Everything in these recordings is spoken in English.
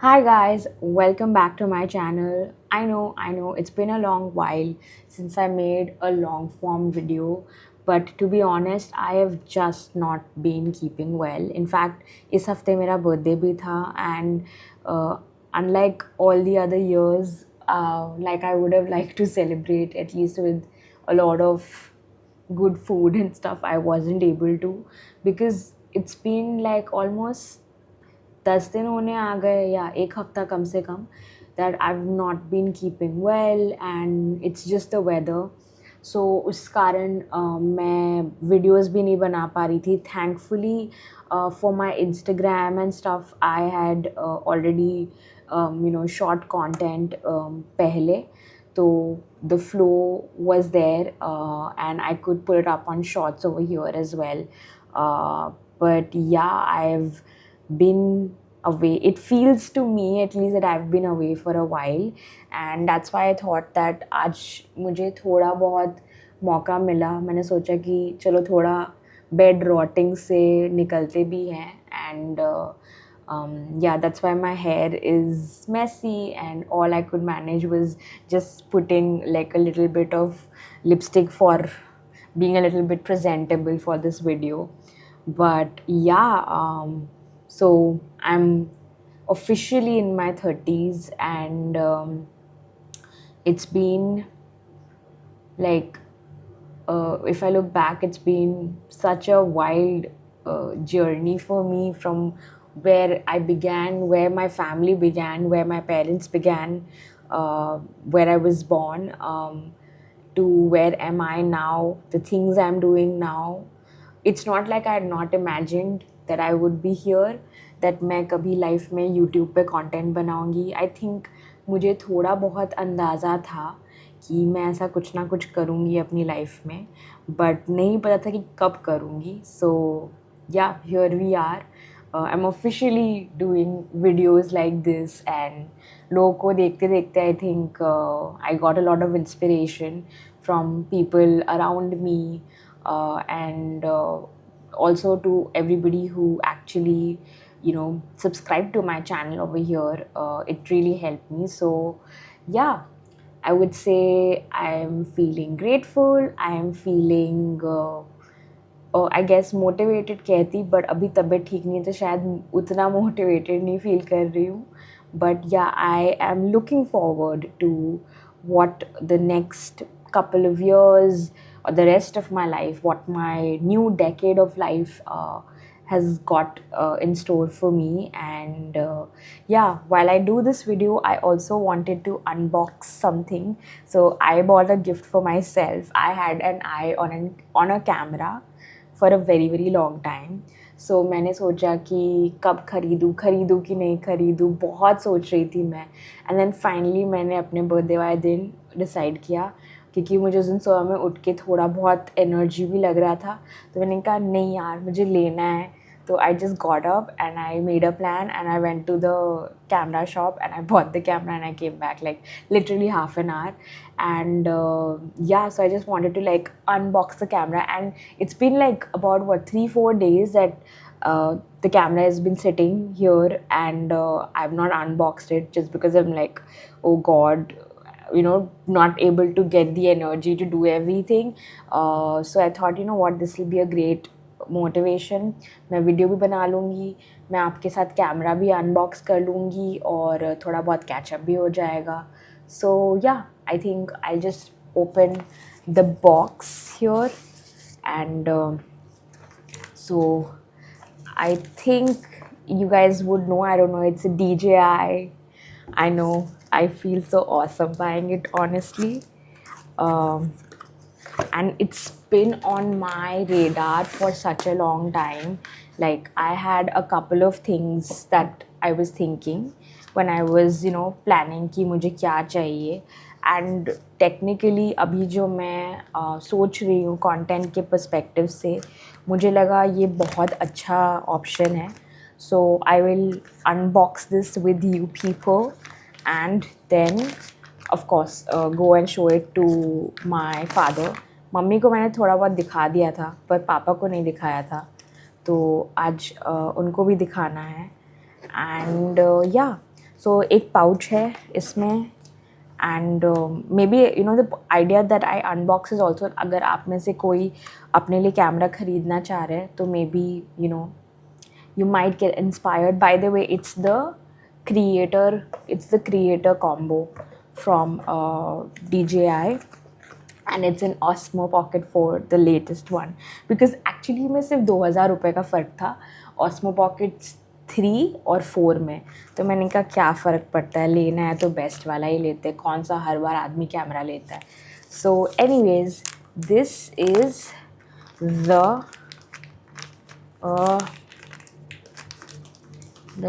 Hi guys, welcome back to my channel. I know, it's been a long while since I made a long form video, but to be honest, I have just not been keeping well. In fact, इस हफ्ते मेरा birthday भी था and uh, unlike all the other years, like I would have liked to celebrate at least with a lot of good food and stuff, I wasn't able to because it's been like almost 10 दिन होने आ गए या एक हफ्ता कम से कम that I have not been keeping well and it's just the weather so उस कारण मैं वीडियोस भी नहीं बना पा रही थी thankfully for my Instagram and stuff I had already short content पहले तो the flow was there and I could put it up on shorts over here as well but yeah, I've been away. It feels to me at least that I've been away for a while and that's why I thought that आज मुझे थोड़ा बहुत मौका मिला मैंने सोचा कि चलो थोड़ा बेड रॉटिंग से निकलते भी हैं and yeah, that's why my hair is messy and all I could manage was just putting like a little bit of lipstick for being a little bit presentable for this video. But yeah, so I'm officially in my 30s and it's been like if I look back, it's been such a wild journey for me from where I began, where my family began, where my parents began, where I was born, to where am I now, the things I'm doing now. It's not like I had not imagined that I would be here, that मैं कभी life में YouTube पे content बनाऊंगी. I think मुझे थोड़ा बहुत अंदाज़ा था कि मैं ऐसा कुछ ना कुछ करूँगी अपनी लाइफ में बट नहीं पता था कि कब करूँगी so yeah here we are I am officially doing videos like this and लोगों को देखते देखते I think I got a lot of inspiration from people around me and also to everybody who actually subscribe to my channel over here. It really helped me, so yeah, I would say I am feeling grateful. I am feeling I guess motivated कहती but अभी तबीयत ठीक नहीं है तो शायद उतना motivated नहीं फील कर रही हूँ but yeah I am looking forward to what the next couple of years or the rest of my life, what my new decade of life has got in store for me. And yeah, while I do this video, I also wanted to unbox something. So I bought a gift for myself. I had an eye on a camera for a very very long time. सो मैंने सोचा कि कब खरीदूँ कि नहीं खरीदूँ बहुत सोच रही थी मैं एंड देन फाइनली मैंने अपने बर्थडे वाले दिन डिसाइड किया क्योंकि मुझे उस दिन सुबह में उठ के थोड़ा बहुत एनर्जी भी लग रहा था तो मैंने कहा नहीं यार मुझे लेना है so I just got up and I made a plan and I went to the camera shop and I bought the camera and I came back like literally half an hour. And yeah, so I just wanted to like unbox the camera and it's been like about what 3-4 days that the camera has been sitting here and I've not unboxed it just because I'm like, oh God, not able to get the energy to do everything. So I thought, what, this will be a great motivation मैं video भी बना लूँगी मैं आपके साथ camera भी unbox कर लूँगी और थोड़ा बहुत कैचअप भी हो जाएगा सो या आई think I just open the box here and so I think you guys would know, I don't know, it's a DJI. I know, I feel so awesome buying it, honestly. And it's been on my radar for such a long time. Like I had a couple of things that I was thinking when I was planning कि मुझे क्या चाहिए and technically अभी जो मैं सोच रही हूँ content के perspective से मुझे लगा ये बहुत अच्छा option है. So I will unbox this with you people and then of course go and show it to my father. Mummy को मैंने थोड़ा बहुत दिखा दिया था पर पापा को नहीं दिखाया था तो आज उनको भी दिखाना है एंड या सो एक पाउच है इसमें and may be you know the idea that I unbox is also, अगर आप में से कोई अपने लिए कैमरा ख़रीदना चाह रहे हैं तो may be you know you might get inspired. By the way, it's the creator combo from DJI, and it's an Osmo Pocket 4, the latest one, because actually में सिर्फ 2000 रुपये का फ़र्क था Osmo Pocket 3 और 4 में. तो मैंने कहा क्या फ़र्क पड़ता है, लेना है तो बेस्ट वाला ही लेते हैं, कौन सा हर बार आदमी कैमरा लेता है. So anyways, this is the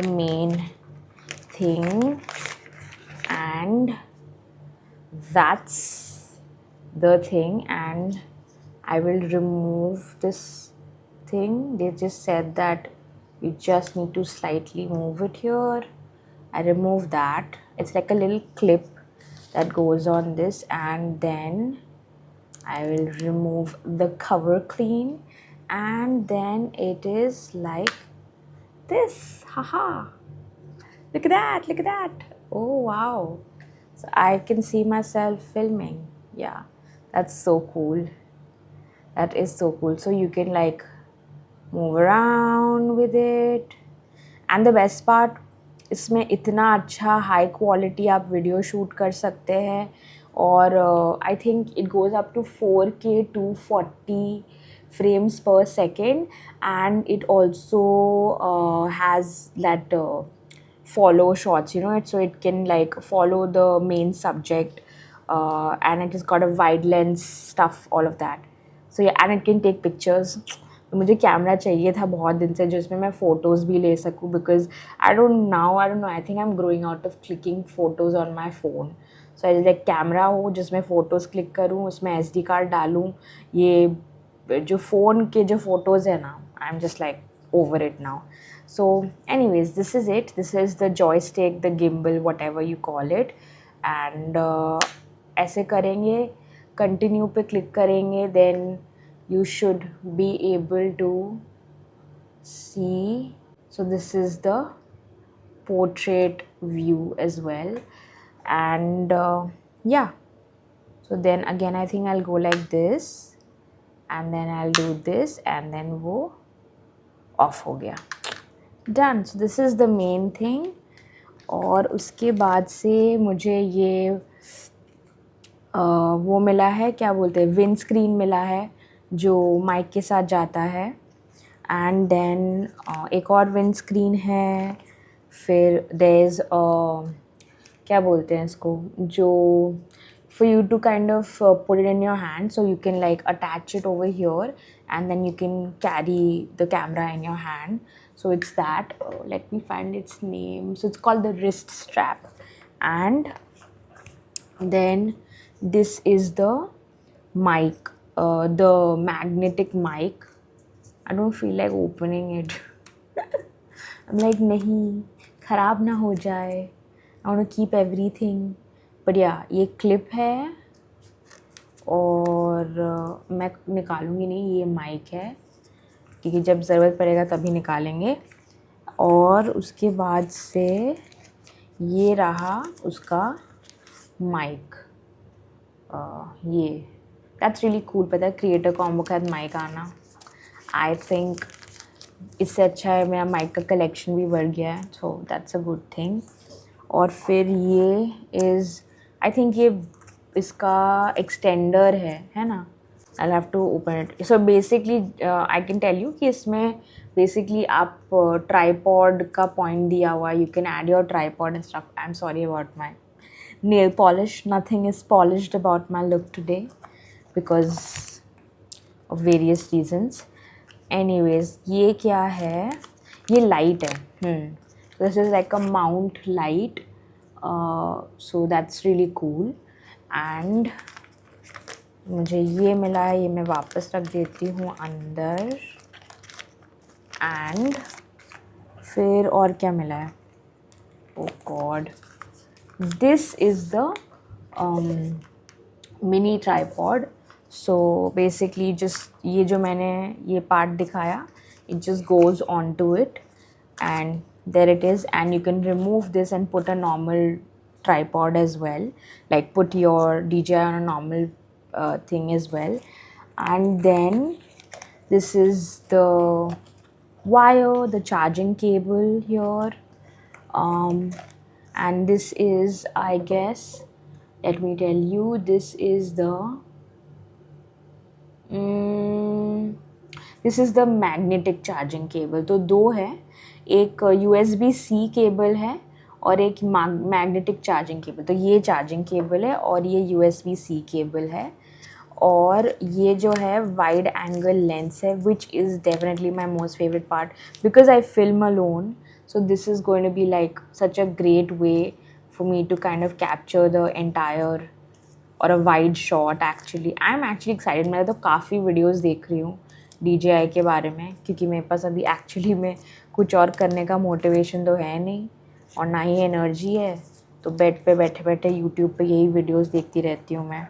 main thing, and that's the thing, and I will remove this thing. They just said that you just need to slightly move it here. I remove that. It's like a little clip that goes on this, and then I will remove the cover clean, and then it is like this. Haha, look at that. Oh wow, so I can see myself filming. Yeah, that's so cool. That is so cool. So you can like move around with it, and the best part, इसमें इतना अच्छा high quality आप video shoot कर सकते हैं, और I think it goes up to 4K 240 frames per second, and it also has that follow shots, you know, so it can like follow the main subject, and it has got a wide lens stuff, all of that. So yeah, and it can take pictures. तो मुझे camera चाहिए था बहुत दिन से जिसमें मैं photos भी ले सकूँ, because I don't know, I think I am growing out of clicking photos on my phone. So I like camera हो जिसमें फ़ोटोज़ क्लिक करूँ, उसमें SD कार्ड डालूँ. ये जो फ़ोन के जो फ़ोटोज़ है ना, I am just like over it now. So anyways, this is it. This is the joystick, the gimbal, whatever you call it. And ऐसे करेंगे, continue पे click करेंगे, then you should be able to see. So this is the portrait view as well. And yeah, so then again I think I'll go like this, and then I'll do this, and then वो off हो गया. Done. So this is the main thing. और उसके बाद से मुझे ये वो मिला है, क्या बोलते हैं, विंड स्क्रीन मिला है जो माइक के साथ जाता है. एंड देन एक और विंड स्क्रीन है. फिर देयर इज़ क्या बोलते हैं इसको, जो for you to kind of put it in your hand, so you can like attach it over here, and then you can carry the camera in your hand. So it's that, let me find its name. So it's called the wrist strap. And then this is the mic, the magnetic mic. I don't feel like opening it. I'm like, नहीं, ख़राब ना हो जाए. I want to keep everything. But yeah, ये clip है, और मैं निकालूंगी नहीं, ये माइक है, क्योंकि जब ज़रूरत पड़ेगा तभी निकालेंगे. और उसके बाद से ये रहा उसका माइक. ये दैट्स रियली कूल. पता है, क्रिएटर कॉम्बो के साथ माइक आना, आई थिंक इससे अच्छा है मेरा माइक का कलेक्शन भी बढ़ गया है. So that's a good thing. और फिर ये इज़, आई थिंक ये इसका एक्सटेंडर है ना. I have to open it. So basically I can tell you कि इसमें बेसिकली आप ट्राईपॉड का पॉइंट दिया हुआ, you can add your tripod and stuff. I am sorry about my nail polish. Nothing is polished about my look today because of various reasons. Anyways, ये क्या है, ये लाइट है. This is like a mount light. So that's really cool. And मुझे ये मिला है, ये मैं वापस रख देती हूँ अंदर. And फिर और क्या मिला है, oh god, this is the mini tripod. So basically just ये जो मैंने ये part दिखाया, it just goes onto it, and There it is, and you can remove this and put a normal tripod as well, like put your DJI on a normal thing as well. And then this is the wire, the charging cable here, um, and this is, I guess, let me tell you, this is the mm, this is the magnetic charging cable. तो दो है, एक USB-C cable है और एक magnetic charging cable. तो ये charging cable है और ये USB-C केबल है. और ये जो है वाइड एंगल लेंस है, which is definitely my most favourite part because I film alone. So this is going to be like such a great way for me to kind of capture the entire और a wide shot. Actually I am actually excited. मैं तो काफ़ी videos देख रही हूँ DJI के बारे में, क्योंकि मेरे पास अभी एक्चुअली में कुछ और करने का मोटिवेशन तो है नहीं और ना ही एनर्जी है. तो बेड पे बैठे बैठे यूट्यूब पे यही वीडियोस देखती रहती हूँ मैं.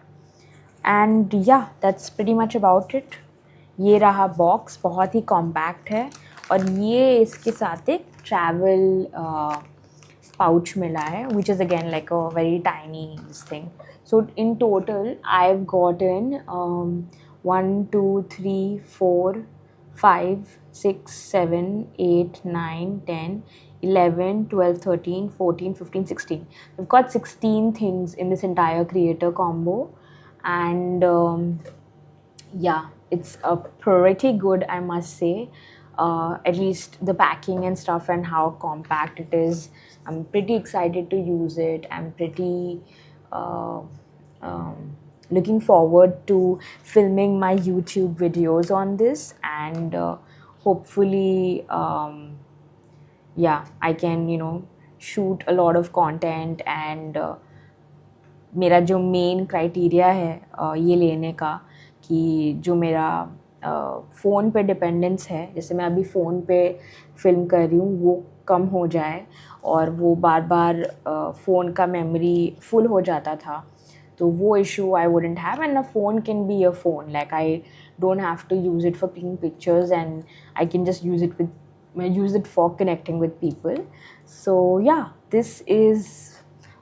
एंड या that's pretty much about it. ये रहा बॉक्स, बहुत ही कॉम्पैक्ट है और ये इसके साथ एक ट्रैवल pouch मिला है, which is again like a very tiny thing. So in total I've gotten 1 2 3 4 5 6 7 8 9 10 11 12 13 14 15 16. I've got 16 things in this entire creator combo, and yeah, it's a pretty good, I must say. At least the packing and stuff and how compact it is. I'm pretty excited to use it. I'm pretty uh, looking forward to filming my YouTube videos on this, and hopefully, yeah, I can, shoot a lot of content. And मेरा जो main criteria है ये लेने का, कि जो मेरा phone पे डिपेंडेंस है, जैसे मैं अभी फ़ोन पे फिल्म कर रही हूँ, वो कम हो जाए. और वो बार बार फ़ोन का मेमोरी फुल हो जाता था, तो वो issue I wouldn't have. And a phone can be a phone, like I don't have to use it for clicking pictures, and I can just use it for connecting with people. So yeah, this is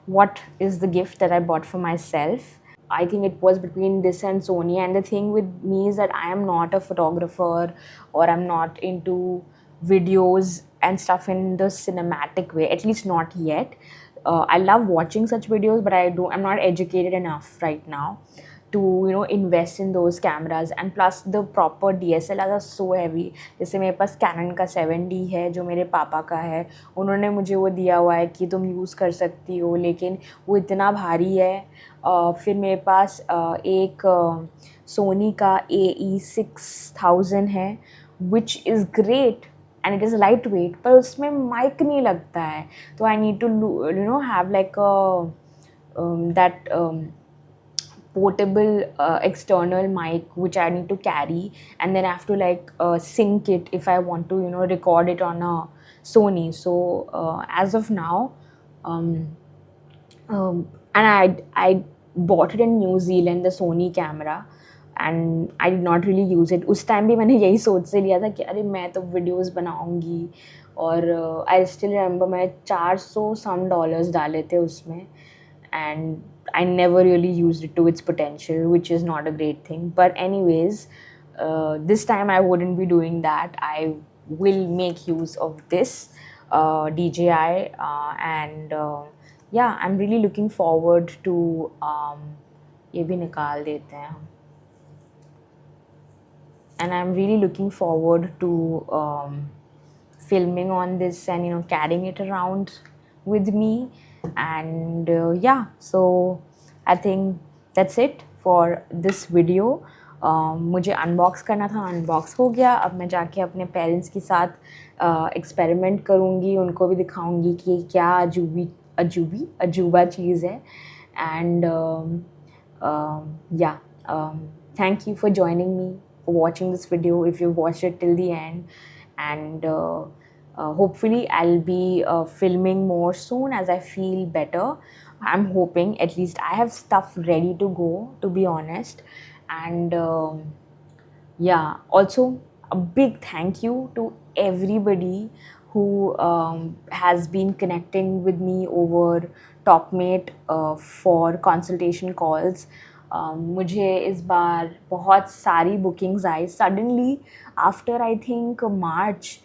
what is the gift that I bought for myself. I think it was between this and Sony. And the thing with me is that I am not a photographer, or I'm not into videos and stuff in the cinematic way, at least not yet. I love watching such videos, but I'm not educated enough right now to invest in those cameras. And plus the proper DSLRs are so heavy. जैसे मेरे पास Canon का 7D है, जो मेरे पापा का है. उन्होंने मुझे वो दिया हुआ है कि तुम यूज़ कर सकती हो, लेकिन वो इतना भारी है. फिर मेरे पास एक सोनी का AE6000 है, which is great and it is light weight, पर उसमें माइक नहीं लगता है. तो I need to have like that portable external mic which I need to carry, and then I have to like sync it if I want to record it on a Sony. So as of now, and I bought it in New Zealand, the Sony camera, and I did not really use it. उस time भी मैंने यही सोच से लिया था कि अरे मैं तो वीडियोस बनाऊंगी, और आई स्टिल रिमेंबर मैं $400 डाले थे उसमें, and I never really used it to its potential, which is not a great thing. But anyways, this time I wouldn't be doing that. I will make use of this DJI, and yeah, I'm really looking forward to ये भी निकाल देते हैं हम. And I'm really looking forward to filming on this and carrying it around with me. And yeah, so I think that's it for this video. मुझे unbox करना था, unbox हो गया. अब मैं जाके अपने पेरेंट्स के साथ एक्सपेरिमेंट करूँगी, उनको भी दिखाऊँगी कि क्या अजूबा चीज़ है. एंड या, thank you for joining me, for watching this video if you watched it till the end. And hopefully I'll be filming more soon as I feel better. I'm hoping, at least I have stuff ready to go, to be honest. And yeah, also a big thank you to everybody who has been connecting with me over Topmate for consultation calls. मुझे इस बार बहुत सारी bookings I suddenly after I think March.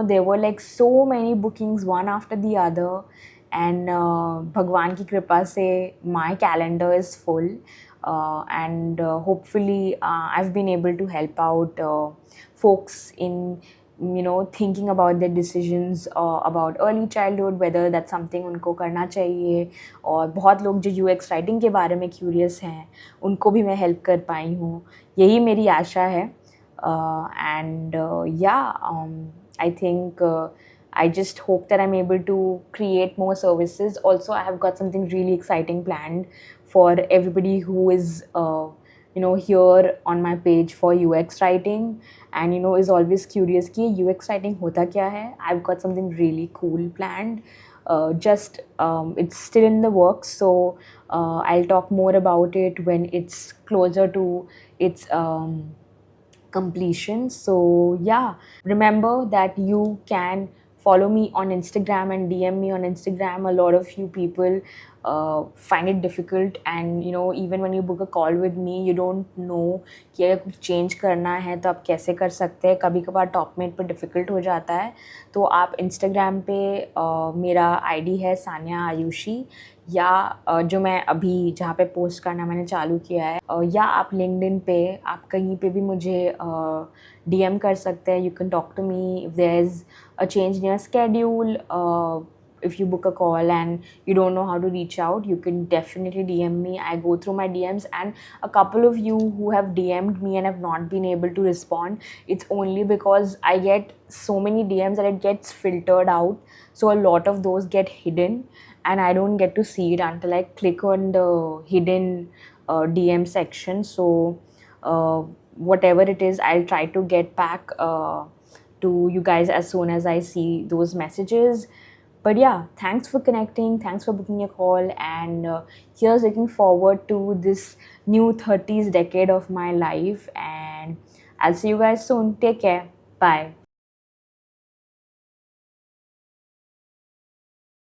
There were like so many bookings one after the other, and भगवान की कृपा से my calendar is full, and hopefully I've been able to help out folks in thinking about their decisions about early childhood, whether that's something उनको करना चाहिए. और बहुत लोग जो UX राइटिंग के बारे में क्यूरियस हैं उनको भी मैं हेल्प कर पाई हूँ, यही मेरी आशा है. And yeah, I think I just hope that I'm able to create more services. Also, I have got something really exciting planned for everybody who is here on my page for UX writing, and is always curious कि UX writing होता क्या है. I've got something really cool planned. Just it's still in the works, so I'll talk more about it when it's closer to its completion. So yeah, remember that you can follow me on Instagram and DM me on Instagram. A lot of you people find it difficult, and even when you book a call with me, you don't know कि अगर कुछ change करना है तो आप कैसे कर सकते हैं. कभी कभार टॉपमेट पर डिफ़िकल्ट हो जाता है, तो आप इंस्टाग्राम पे मेरा आईडी है सानिया आयुषी, या जो मैं अभी जहाँ पे पोस्ट करना मैंने चालू किया है, या आप लिंक्डइन पे आप कहीं पे भी मुझे डीएम कर सकते हैं. You can talk to me if there is a change in your schedule. If you book a call and you don't know how to reach out, you can definitely DM me. I go through my DMs, and a couple of you who have DM'd me and have not been able to respond, it's only because I get so many DMs that it gets filtered out. So a lot of those get hidden, and I don't get to see it until I click on the hidden DM section. So whatever it is, I'll try to get back to you guys as soon as I see those messages. But yeah, thanks for connecting, thanks for booking a call, and here's looking forward to this new 30s decade of my life, and I'll see you guys soon. Take care. Bye.